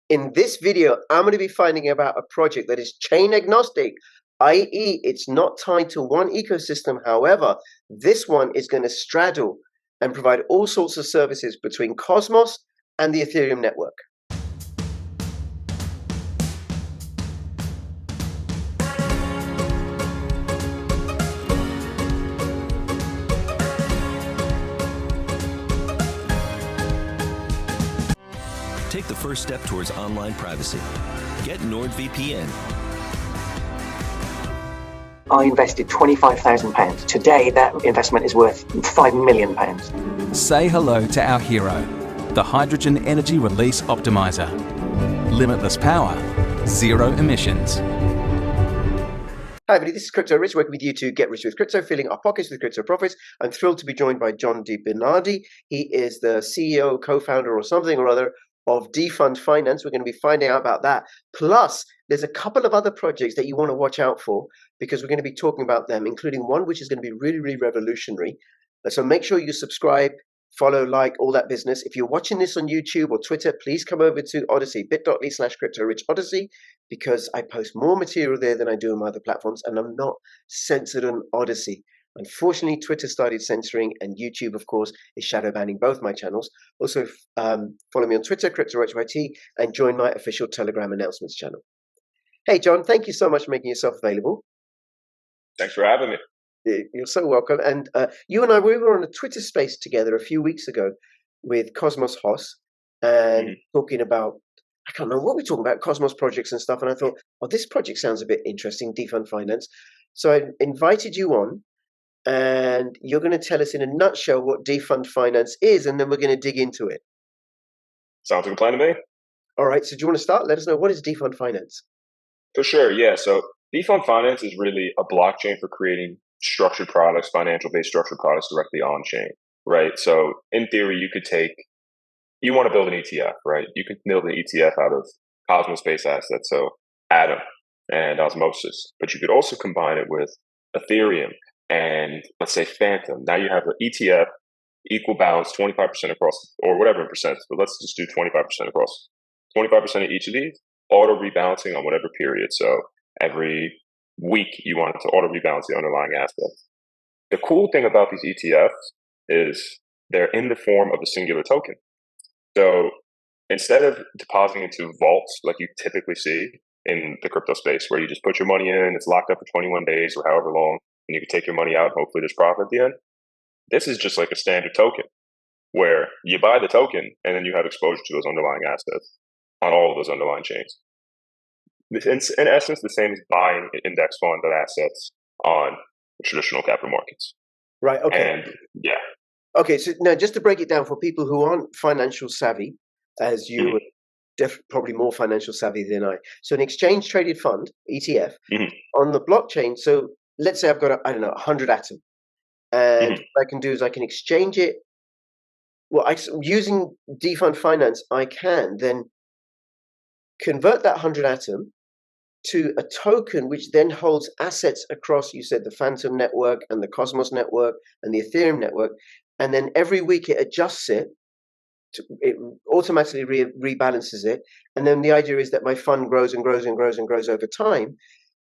In this video, I'm going to be finding about a project that is chain agnostic, i.e., it's not tied to one ecosystem. However, this one is going to straddle and provide all sorts of services between Cosmos and the Ethereum network. Take the first step towards online privacy. Get NordVPN. I invested £25,000. Today, that investment is worth £5 million. Say hello to our hero, the Hydrogen Energy Release Optimizer. Limitless power, zero emissions. Hi everybody, this is Crypto Rich, working with you to get rich with crypto, filling our pockets with crypto profits. I'm thrilled to be joined by John DiBernadino. He is the CEO, co-founder or something or other of Defund Finance. We're going to be finding out about that. Plus, there's a couple of other projects that you want to watch out for because we're going to be talking about them, including one which is going to be really, really revolutionary. So make sure you subscribe, follow, like, all that business. If you're watching this on YouTube or Twitter, please come over to Odyssey, bit.ly/CryptoRichOdyssey, because I post more material there than I do on my other platforms, and I'm not censored on Odyssey. Unfortunately, Twitter started censoring, and YouTube, of course, is shadow banning both my channels. Also, follow me on Twitter, CryptoRichYT, and join my official Telegram announcements channel. Hey, John, thank you so much for making yourself available. Thanks for having me. You're so welcome. And you and I, we were on a Twitter space together a few weeks ago with Cosmos Hoss and talking about, I can't remember what we were talking about, Cosmos projects and stuff. And I thought, oh, this project sounds a bit interesting, Defund Finance. So I invited you on, and you're going to tell us in a nutshell what Defund Finance is, and then we're going to dig into it. Sounds like a plan to me. All right. So do you want to start? Let us know, what is Defund Finance? For sure, yeah. So Defund Finance is really a blockchain for creating structured products, financial-based structured products directly on-chain, right? So in theory, you want to build an ETF, right? You can build an ETF out of Cosmos-based assets, so Atom and Osmosis. But you could also combine it with Ethereum and, let's say, Phantom. Now you have an ETF, equal balance, 25% across, or whatever in percent, but let's just do 25% across. 25% of each of these, auto-rebalancing on whatever period. So every week you want it to auto-rebalance the underlying assets. The cool thing about these ETFs is they're in the form of a singular token. So instead of depositing into vaults like you typically see in the crypto space, where you just put your money in, it's locked up for 21 days or however long, and you can take your money out and hopefully there's profit at the end. This is just like a standard token where you buy the token and then you have exposure to those underlying assets on all of those underlying chains. In essence, the same as buying an index fund of assets on traditional capital markets. Right. Okay. And yeah. Okay. So now, just to break it down for people who aren't financial savvy, as you are probably more financial savvy than I. So an exchange traded fund, ETF, on the blockchain. So let's say I've got, 100 Atom. And what I can do is I can exchange it. Well, using Defund Finance, I can then convert that 100 Atom to a token which then holds assets across, you said, the Phantom network and the Cosmos network and the Ethereum network. And then every week it adjusts it. It automatically rebalances it. And then the idea is that my fund grows and grows and grows and grows over time.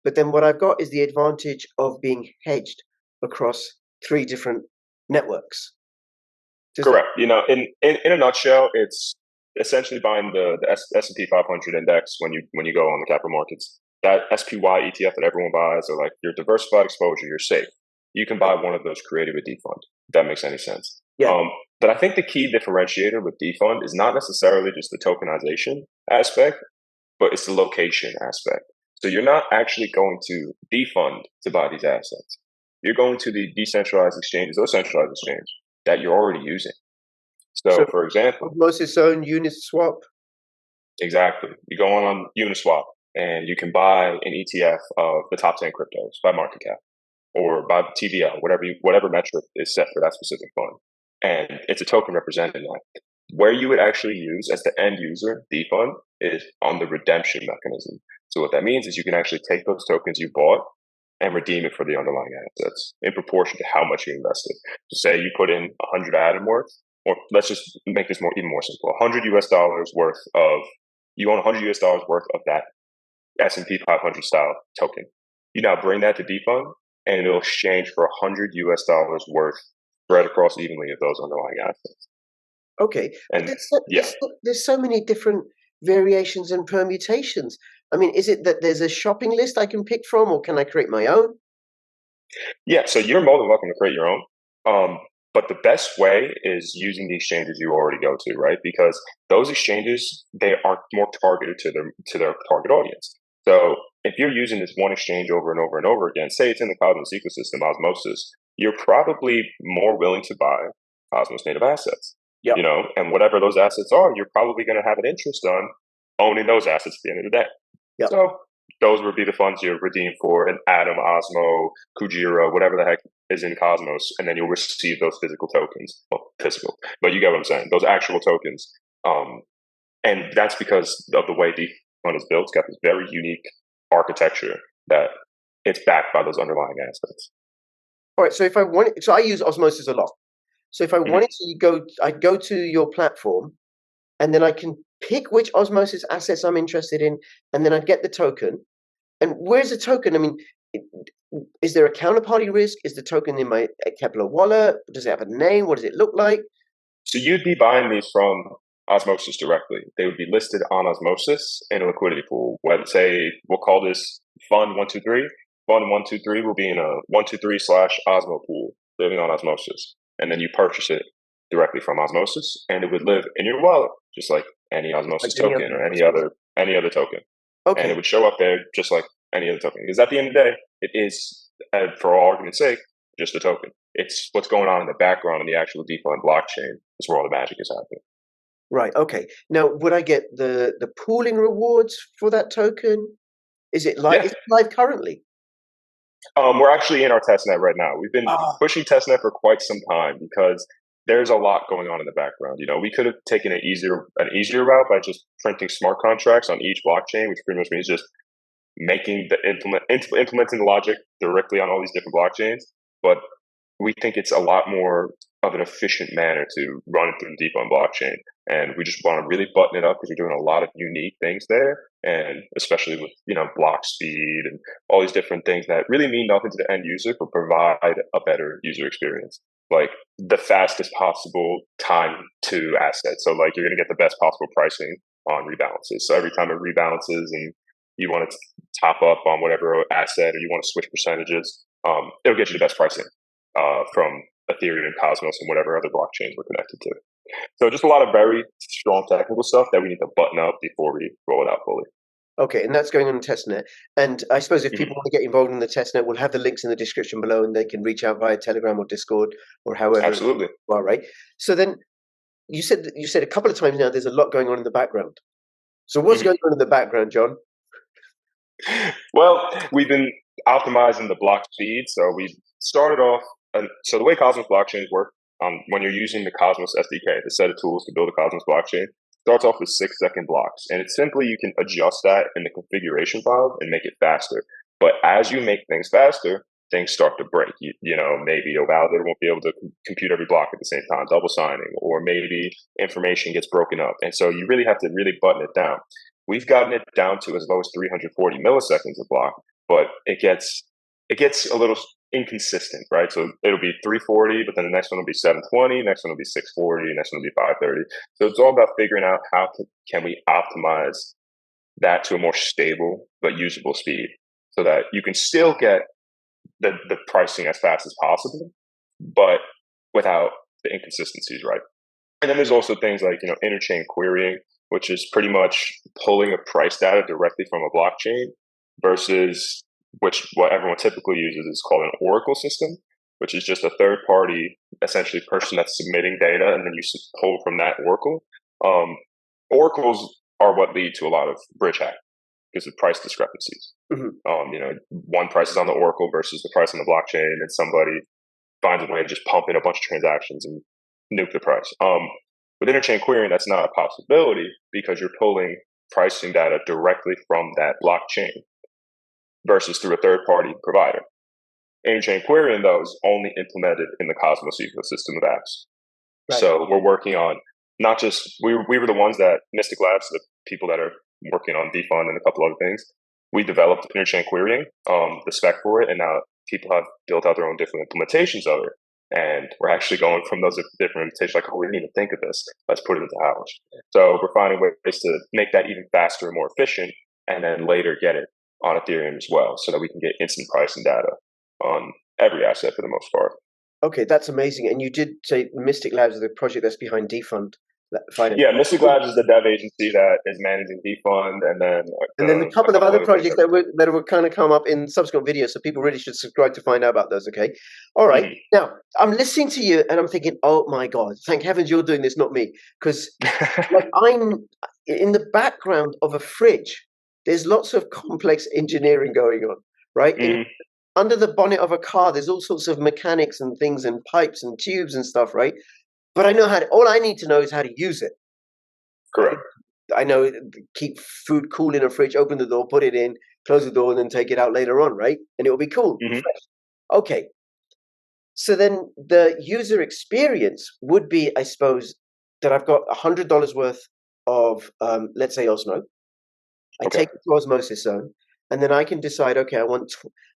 But then what I've got is the advantage of being hedged across 3 different networks. Correct. In a nutshell, it's essentially buying the S&P 500 index when you go on the capital markets. That SPY ETF that everyone buys, or like your diversified exposure, you're safe. You can buy one of those created with Defund, if that makes any sense. Yeah. But I think the key differentiator with Defund is not necessarily just the tokenization aspect, but it's the location aspect. So you're not actually going to Defund to buy these assets. You're going to the decentralized exchanges or centralized exchange that you're already using. So for example, Osmosis own Uniswap. Exactly. You go on Uniswap and you can buy an ETF of the top 10 cryptos by market cap or by TVL, whatever metric is set for that specific fund. And it's a token representing that. Where you would actually use as the end user, Defund, is on the redemption mechanism. So what that means is you can actually take those tokens you bought and redeem it for the underlying assets in proportion to how much you invested. So say you put in 100 Atom worth, or let's just make this even more simple, $100 US worth of You own $100 worth of that S&P 500 style token. You now bring that to Defund, and it'll exchange for $100 worth spread across evenly of those underlying assets. Okay, but And there's so many different variations and permutations. I mean, is it that there's a shopping list I can pick from, or can I create my own? Yeah, so you're more than welcome to create your own. But the best way is using the exchanges you already go to, right? Because those exchanges, they are more targeted to their target audience. So if you're using this one exchange over and over and over again, say it's in the Cosmos ecosystem, Osmosis, you're probably more willing to buy Cosmos native assets. Yep. And whatever those assets are, you're probably going to have an interest on owning those assets at the end of the day. Yep. So those would be the funds you redeem for an Atom, Osmo, Kujira, whatever the heck is in Cosmos, and then you'll receive those physical tokens. Well, physical, but you get what I'm saying. Those actual tokens. And that's because of the way Defund is built. It's got this very unique architecture that it's backed by those underlying assets. All right. So if I want, so I use Osmosis a lot. So if I wanted to I'd go to your platform, and then I can pick which Osmosis assets I'm interested in, and then I'd get the token. And where's the token? I mean, is there a counterparty risk? Is the token in my Kepler wallet? Does it have a name? What does it look like? So you'd be buying these from Osmosis directly. They would be listed on Osmosis in a liquidity pool. Let's say we'll call this Fund 123. Fund 123 will be in a 123/Osmo pool living on Osmosis. And then you purchase it directly from Osmosis, and it would live in your wallet, just like any Osmosis token or any other token. Okay. And it would show up there just like any other token. Because at the end of the day, it is, for all argument's sake, just a token. It's what's going on in the background in the actual Defund blockchain is where all the magic is happening. Right. Okay. Now, would I get the pooling rewards for that token? Is it live? Is it live currently? We're actually in our testnet right now. We've been pushing testnet for quite some time because there's a lot going on in the background. We could have taken an easier route by just printing smart contracts on each blockchain, which pretty much means just making implementing the logic directly on all these different blockchains. But we think it's a lot more of an efficient manner to run it through the Defund blockchain. And we just want to really button it up because we're doing a lot of unique things there. And especially with, block speed and all these different things that really mean nothing to the end user, but provide a better user experience. Like the fastest possible time to assets. So like you're going to get the best possible pricing on rebalances. So every time it rebalances and you want to top up on whatever asset or you want to switch percentages, it'll get you the best pricing from Ethereum and Cosmos and whatever other blockchains we're connected to. So just a lot of very strong technical stuff that we need to button up before we roll it out fully. Okay, and that's going on the testnet. And I suppose if people want to get involved in the testnet, we'll have the links in the description below, and they can reach out via Telegram or Discord or however. Absolutely. All right. So then you said a couple of times now there's a lot going on in the background. So what's going on in the background, John? Well, we've been optimizing the block speed. So we started off. So the way Cosmos blockchains work, when you're using the Cosmos SDK, the set of tools to build a Cosmos blockchain, starts off with 6-second blocks. And it's simply you can adjust that in the configuration file and make it faster. But as you make things faster, things start to break. Maybe a validator won't be able to compute every block at the same time, double signing, or maybe information gets broken up. And so you really have to really button it down. We've gotten it down to as low as 340 milliseconds a block, but it gets a little inconsistent, right? So it'll be 340, but then the next one will be 720, next one will be 640, next one will be 530. So it's all about figuring out how can we optimize that to a more stable but usable speed so that you can still get the pricing as fast as possible, but without the inconsistencies, right? And then there's also things like, interchain querying, which is pretty much pulling a price data directly from a blockchain versus what everyone typically uses is called an oracle system, which is just a third party, essentially person that's submitting data, and then you pull from that oracle. Oracles are what lead to a lot of bridge hack because of price discrepancies. One price is on the oracle versus the price on the blockchain, and somebody finds a way to just pump in a bunch of transactions and nuke the price. With interchain querying, that's not a possibility because you're pulling pricing data directly from that blockchain versus through a third-party provider. Interchain querying, though, is only implemented in the Cosmos ecosystem of apps. Right. So we're working on not just, we were the ones that Mystic Labs, the people that are working on Defund and a couple other things. We developed interchain querying, the spec for it, and now people have built out their own different implementations of it. And we're actually going from those different implementations, like, oh, we didn't even think of this. Let's put it into ours. So we're finding ways to make that even faster and more efficient, and then later get it on Ethereum as well, so that we can get instant pricing data on every asset for the most part. Okay, that's amazing. And you did say Mystic Labs is the project that's behind Defund Finance. Yeah, Mystic Labs is the dev agency that is managing Defund, and then a couple of other projects that will kind of come up in subsequent videos. So people really should subscribe to find out about those. Okay, all right. Now I'm listening to you and I'm thinking, oh my God, thank heavens you're doing this, not me, because like I'm in the background of a fridge. There's lots of complex engineering going on, right? Under the bonnet of a car, there's all sorts of mechanics and things and pipes and tubes and stuff, right? But I know all I need to know is how to use it. Correct. I know keep food cool in a fridge, open the door, put it in, close the door, and then take it out later on, right? And it will be cool. Okay. So then the user experience would be, I suppose, that I've got $100 worth of, let's say, Osmo. I take it to Osmosis Zone, and then I can decide, okay, I want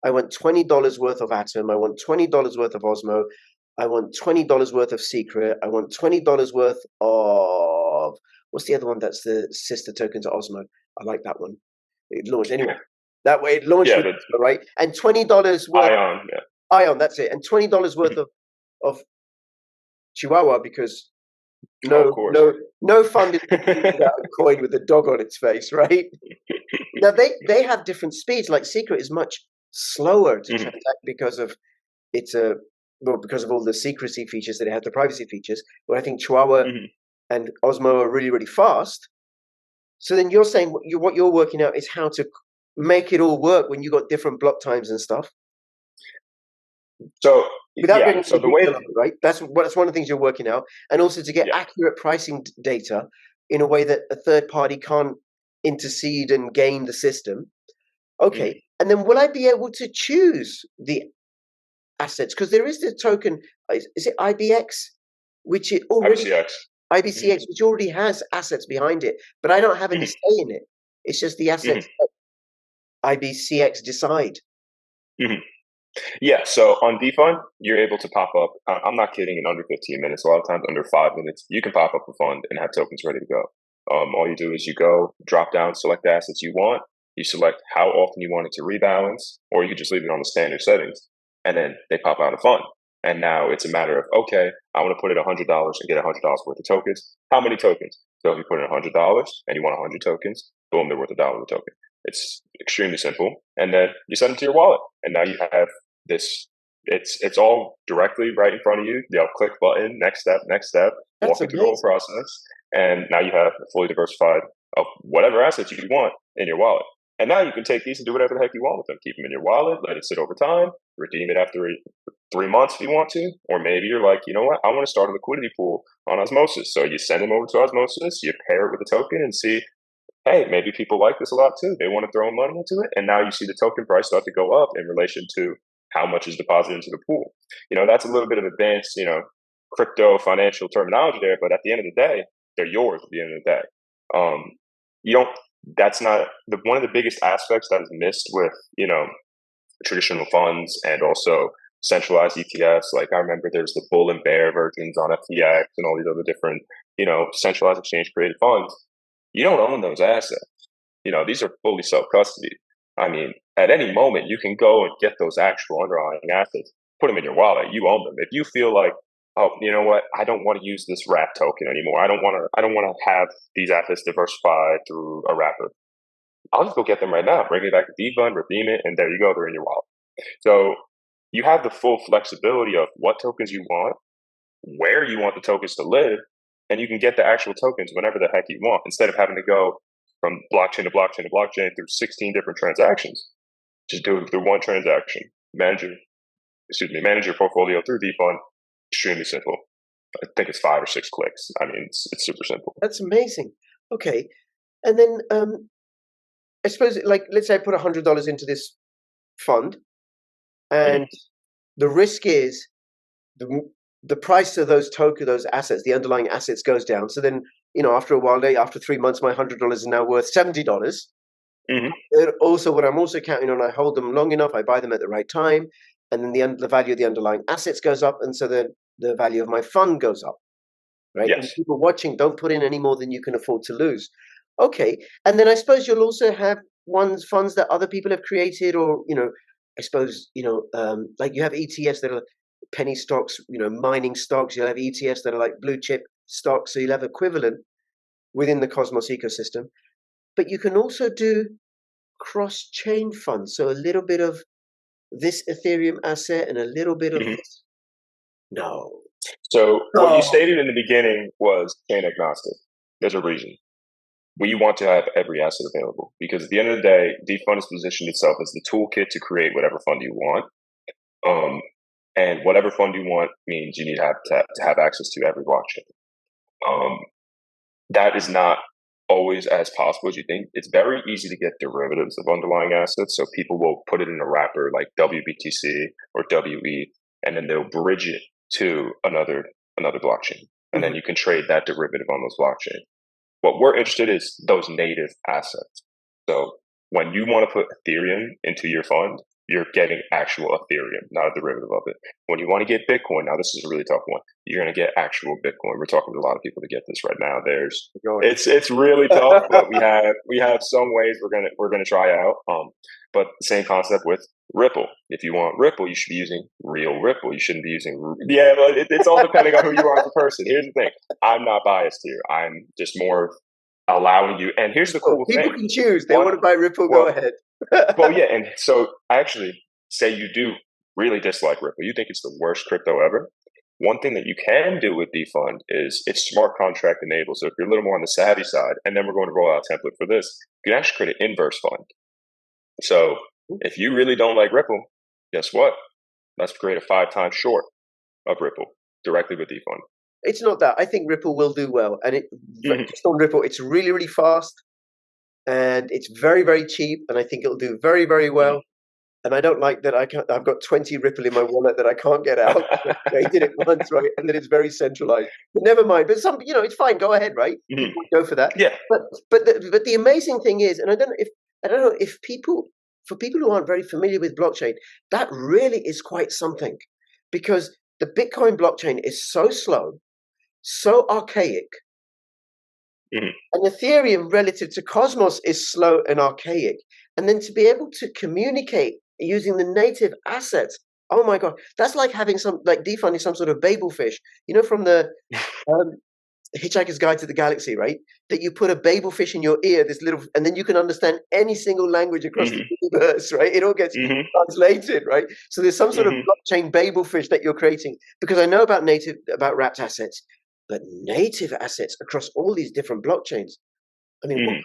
$20 worth of Atom, I want $20 worth of Osmo, I want $20 worth of Secret, I want $20 worth of, what's the other one that's the sister token to Osmo? I like that one. It launched anyway. That way it launched, right? And $20 worth Ion, that's it. And $20 worth of Chihuahua, because no fund in that coin with a dog on its face, right? Now they have different speeds. Like Secret is much slower to transact because of because of all the secrecy features that it has, the privacy features. But I think Chihuahua and Osmo are really, really fast. So then you're saying what you're working out is how to make it all work when you got different block times and stuff. So without getting into the way, right? That's one of the things you're working out, and also to get accurate pricing data in a way that a third party can't intercede and game the system. Okay, and then will I be able to choose the assets? Because there is the token, is it IBX, which it already IBCX, which already has assets behind it, but I don't have any say in it. It's just the assets that IBCX decide. Yeah, so on Defund, you're able to pop up, I'm not kidding, in under 15 minutes, a lot of times under 5 minutes, you can pop up a fund and have tokens ready to go. All you do is you go, drop down, select the assets you want, you select how often you want it to rebalance, or you can just leave it on the standard settings, and then they pop out a fund. And now it's a matter of, okay, I want to put in $100 and get $100 worth of tokens. How many tokens? So if you put in $100 and you want 100 tokens, boom, they're worth $1 a token. It's extremely simple. And then you send it to your wallet, and now you have this. It's all directly right in front of you. They'll click button, next step, walk you through the whole process, and now you have a fully diversified of whatever assets you want in your wallet. And now you can take these and do whatever the heck you want with them. Keep them in your wallet, let it sit over time, redeem it after 3 months if you want to, or maybe you're like, you know what, I want to start a liquidity pool on Osmosis. So you send them over to Osmosis, you pair it with a token and see, hey, maybe people like this a lot too. They want to throw money into it. And now you see the token price start to go up in relation to how much is deposited into the pool. That's a little bit of advanced, crypto financial terminology there, but at the end of the day, they're yours at the end of the day. That's not one of the biggest aspects that is missed with, traditional funds and also centralized ETFs. Like I remember there's the bull and bear versions on FTX and all these other different, centralized exchange created funds. You don't own those assets. These are fully self-custody. I mean, at any moment you can go and get those actual underlying assets, put them in your wallet, you own them. If you feel like, oh, you know what, I don't want to use this wrap token anymore. I don't want to have these assets diversified through a wrapper. I'll just go get them right now, bring it back to Defund, redeem it, and there you go, they're in your wallet. So you have the full flexibility of what tokens you want, where you want the tokens to live, and you can get the actual tokens whenever the heck you want, instead of having to go from blockchain to blockchain to blockchain through 16 different transactions. Just do it through one transaction. Manage your portfolio through Defund. Extremely simple. I think it's 5 or 6 clicks. I mean, it's super simple. That's amazing. Okay. And then I suppose, like, let's say I put $100 into this fund, and the risk is the price of those assets, the underlying assets, goes down. So then after a while, after 3 months, my $100 is now worth $70. Also, what I'm also counting on, I hold them long enough, I buy them at the right time, and then the value of the underlying assets goes up, and so the value of my fund goes up, right? Yes. And people watching, don't put in any more than you can afford to lose. Okay, and then I suppose you'll also have funds that other people have created, or I suppose like you have ETFs that are penny stocks, mining stocks. You'll have ETFs that are like blue chip stocks, so you'll have equivalent within the Cosmos ecosystem. But you can also do cross-chain funds, so a little bit of this Ethereum asset and a little bit of this. No. So what you stated in the beginning was chain agnostic. There's a reason. We want to have every asset available because at the end of the day, Defund has positioned itself as the toolkit to create whatever fund you want. And whatever fund you want means you need to have access to every blockchain. That is not always as possible as you think. It's very easy to get derivatives of underlying assets. So people will put it in a wrapper like WBTC or WE, and then they'll bridge it to another blockchain. And then you can trade that derivative on those blockchains. What we're interested in is those native assets. So when you want to put Ethereum into your fund, you're getting actual Ethereum, not a derivative of it. When you want to get Bitcoin, now this is a really tough one. You're going to get actual Bitcoin. We're talking to a lot of people to get this right now. It's really tough, but we have some ways we're gonna try out. But the same concept with Ripple. If you want Ripple, you should be using real Ripple. You shouldn't be using but it's all depending on who you are as a person. Here's the thing: I'm not biased here. I'm just more allowing you. And here's the cool thing: people can choose. They want to buy Ripple. Go ahead. Well, yeah, and so I actually say you do really dislike Ripple. You think it's the worst crypto ever. One thing that you can do with Defund is it's smart contract enabled. So if you're a little more on the savvy side, and then we're going to roll out a template for this, you can actually create an inverse fund. So if you really don't like Ripple, guess what? Let's create a 5 times short of Ripple directly with Defund. It's not that. I think Ripple will do well. And just on Ripple, it's really, really fast. And it's very, very cheap. And I think it'll do very, very well. And I don't like that I've got 20 Ripple in my wallet that I can't get out. I did it once, right? And then it's very centralized. But never mind. But it's fine. Go ahead, right? Go for that. Yeah. But the amazing thing is, and I don't know if for people who aren't very familiar with blockchain, that really is quite something, because the Bitcoin blockchain is so slow, so archaic. And Ethereum relative to Cosmos is slow and archaic. And then to be able to communicate using the native assets, oh my God, that's like having Defund is some sort of Babel fish, from the Hitchhiker's Guide to the Galaxy, right? That you put a Babel fish in your ear, and then you can understand any single language across the universe, right? It all gets translated, right? So there's some sort of blockchain Babel fish that you're creating, because I know about wrapped assets, but native assets across all these different blockchains. I mean,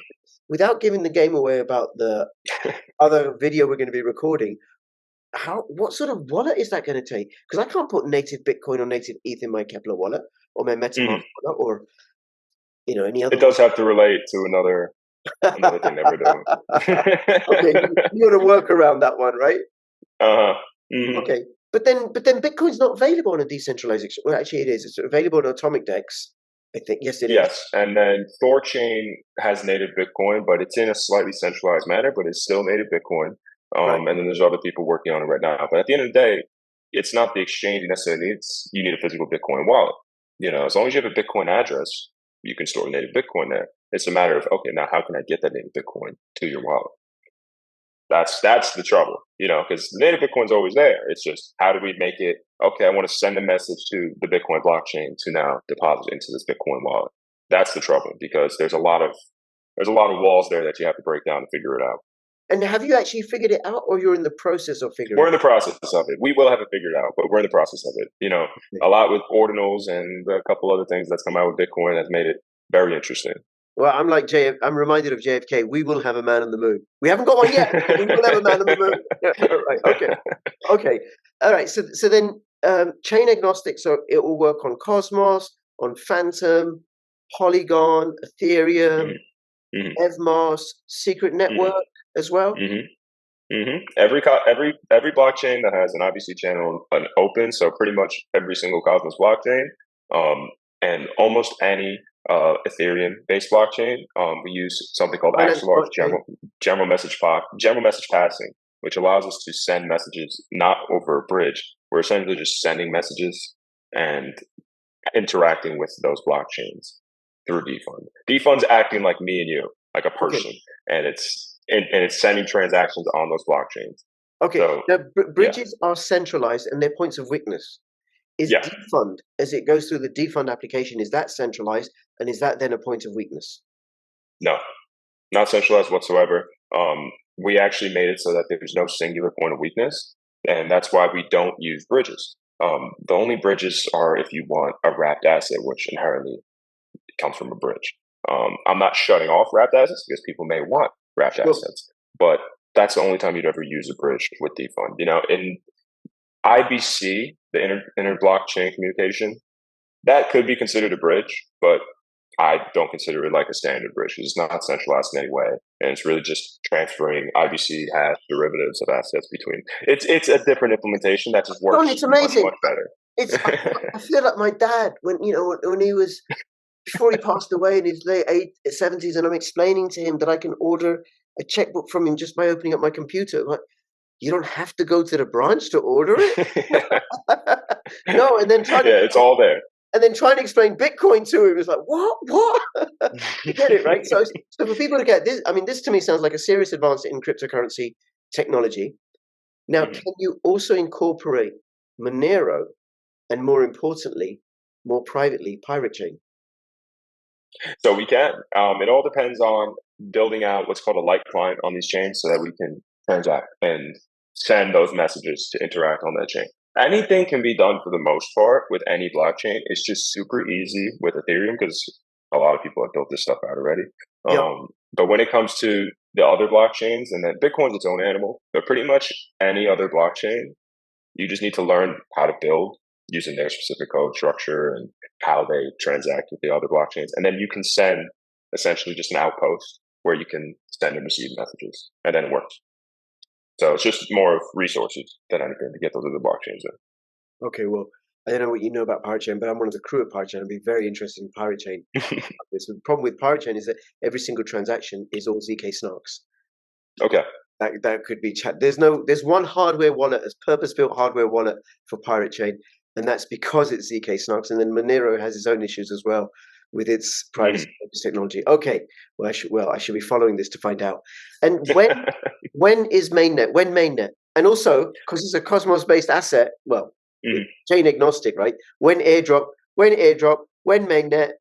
without giving the game away about the other video we're going to be recording, what sort of wallet is that going to take? Because I can't put native Bitcoin or native ETH in my Kepler wallet or my MetaMask wallet or any other. It does have to relate to another thing that we're doing. Okay, you got to work around that one, right? Okay, but then Bitcoin's not available on a decentralized exchange. Well, actually, it is. It's available on Atomic Dex, I think. Yes, it is. Yes, and then Thorchain has native Bitcoin, but it's in a slightly centralized manner, but it's still native Bitcoin. And then there's other people working on it right now. But at the end of the day, it's not the exchange you necessarily need. You need a physical Bitcoin wallet. As long as you have a Bitcoin address, you can store native Bitcoin there. It's a matter of, okay, now how can I get that native Bitcoin to your wallet? That's the trouble, because native Bitcoin's always there. It's just, how do we make it, okay, I want to send a message to the Bitcoin blockchain to now deposit into this Bitcoin wallet. That's the trouble, because there's a lot of walls there that you have to break down to figure it out. And have you actually figured it out, or you're in the process of figuring it out? We're in the process of it. We will have it figured out, but we're in the process of it. A lot with ordinals and a couple other things that's come out with Bitcoin that's made it very interesting. Well, I'm reminded of JFK. We will have a man on the moon. We haven't got one yet. But we will have a man on the moon. Right. Okay. All right. So then, chain agnostic. So it will work on Cosmos, on Phantom, Polygon, Ethereum, Evmos, Secret Network as well. Every blockchain that has an IBC channel open. So pretty much every single Cosmos blockchain, and almost any Ethereum-based blockchain. We use something called Finance Axelar's blockchain. general message passing, which allows us to send messages not over a bridge. We're essentially just sending messages and interacting with those blockchains through Defund. Defund's acting like me and you, like a person, and it's sending transactions on those blockchains. Okay. So, now, bridges are centralized and they're points of weakness. Is Defund, as it goes through the Defund application, is that centralized, and is that then a point of weakness? No, not centralized whatsoever. We actually made it so that there's no singular point of weakness, and that's why we don't use bridges. The only bridges are if you want a wrapped asset, which inherently comes from a bridge. I'm not shutting off wrapped assets because people may want wrapped assets, but that's the only time you'd ever use a bridge with Defund. In IBC, the inter-blockchain communication, that could be considered a bridge, but I don't consider it like a standard bridge. It's not centralized in any way, and it's really just transferring IBC hash derivatives of assets between. It's a different implementation that just works. It's amazing. Much better. I feel like my dad when he was before he passed away in his late 70s, and I'm explaining to him that I can order a checkbook from him just by opening up my computer. Like, you don't have to go to the branch to order it. No, and then it's all there. And then trying to explain Bitcoin to him was like, what? You get it, right? So for people to get this, this to me sounds like a serious advance in cryptocurrency technology. Now, can you also incorporate Monero and, more importantly, more privately, Pirate Chain? So we can. It all depends on building out what's called a light client on these chains so that we can transact and send those messages to interact on that chain. Anything can be done for the most part with any blockchain. It's just super easy with Ethereum because a lot of people have built this stuff out already. But when it comes to the other blockchains, and then Bitcoin's its own animal, but pretty much any other blockchain, you just need to learn how to build using their specific code structure and how they transact with the other blockchains. And then you can send essentially just an outpost where you can send and receive messages, and then it works. So it's just more of resources than anything to get those other blockchains in. Okay, well, I don't know what you know about Pirate Chain, but I'm one of the crew at Pirate Chain. I'd be very interested in Pirate Chain. The problem with Pirate Chain is that every single transaction is all ZK snarks. Okay. That could be chat. There's one hardware wallet, a purpose-built hardware wallet for Pirate Chain, and that's because it's ZK snarks. And then Monero has its own issues as well with its privacy technology. Okay, well I should be following this to find out. And when is mainnet? When mainnet? And also, because it's a Cosmos-based asset, chain agnostic, right? When airdrop? When mainnet?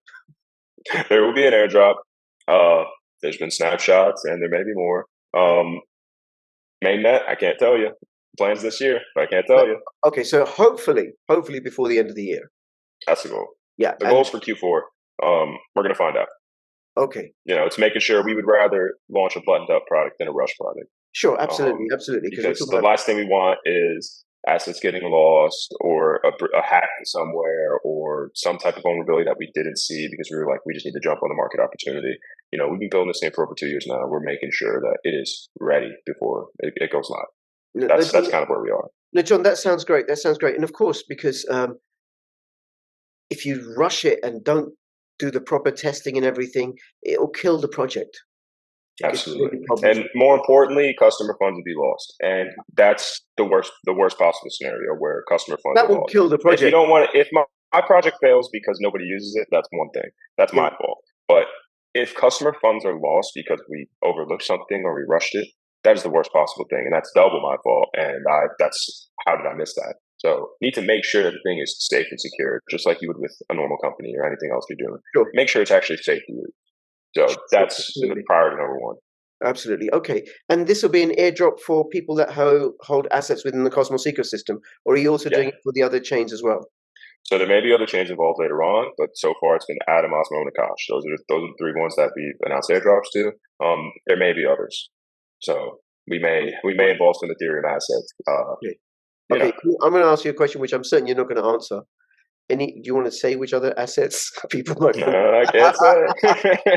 There will be an airdrop. There's been snapshots, and there may be more. Mainnet, I can't tell you. Plans this year, but I can't tell you. Okay, so hopefully before the end of the year. That's the goal. Yeah. The goal's for Q4. We're going to find out. Okay. It's making sure we would rather launch a buttoned up product than a rush product. Sure, absolutely. Because the last thing we want is assets getting lost or a hack somewhere or some type of vulnerability that we didn't see because we were like, we just need to jump on the market opportunity. We've been building this thing for over 2 years now. We're making sure that it is ready before it goes live. That's kind of where we are. No, John, that sounds great. And of course, because if you rush it and don't do the proper testing and everything, it'll kill the project. Absolutely. And more importantly, customer funds will be lost. And that's the worst possible scenario where customer funds that will kill the project. If you don't want if my project fails because nobody uses it, that's one thing. That's my fault. But if customer funds are lost because we overlooked something or we rushed it, that is the worst possible thing. And that's double my fault. And how did I miss that? So you need to make sure that the thing is safe and secure, just like you would with a normal company or anything else you're doing. Sure. Make sure it's actually safe to use. So that's priority number one. Absolutely. Okay. And this will be an airdrop for people that hold assets within the Cosmos ecosystem, or are you also doing it for the other chains as well? So there may be other chains involved later on, but so far it's been Atom, Osmo, and Akash. Those are the three ones that we've announced airdrops to. There may be others. So we may involve some Ethereum assets. Okay. I'm going to ask you a question which I'm certain you're not going to answer. Do you want to say which other assets people might? I can't say.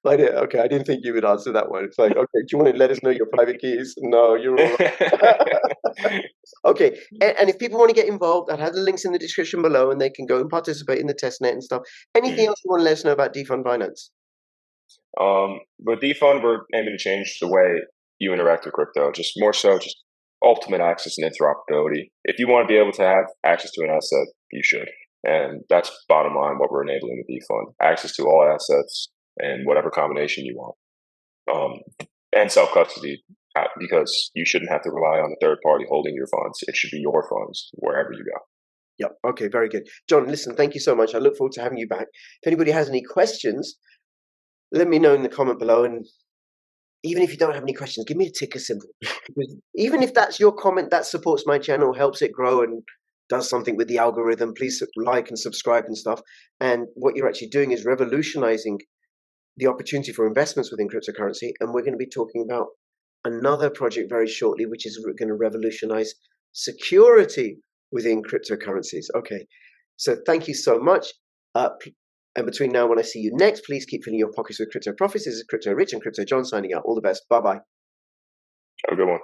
I did. Okay, I didn't think you would answer that one. It's like, okay, do you want to let us know your private keys? No, you're all right. Okay, and if people want to get involved, I'll have the links in the description below, and they can go and participate in the testnet and stuff. Anything else you want to let us know about Defund Finance? With Defund, we're aiming to change the way you interact with crypto. Just more so, just ultimate access and interoperability. If you want to be able to have access to an asset, you should. And that's bottom line what we're enabling with Defund. Access to all assets and whatever combination you want. And self-custody, because you shouldn't have to rely on a third party holding your funds. It should be your funds wherever you go. Yep. Okay, very good. John, listen, thank you so much. I look forward to having you back. If anybody has any questions, let me know in the comment below. And even if you don't have any questions, give me a ticker symbol. Because even if that's your comment, that supports my channel, helps it grow and does something with the algorithm. Please like and subscribe and stuff. And what you're actually doing is revolutionizing the opportunity for investments within cryptocurrency. And we're going to be talking about another project very shortly, which is going to revolutionize security within cryptocurrencies. Okay, so thank you so much. And between now and when I see you next, please keep filling your pockets with crypto profits. This is Crypto Rich and Crypto John signing out. All the best. Bye-bye. Have a good one.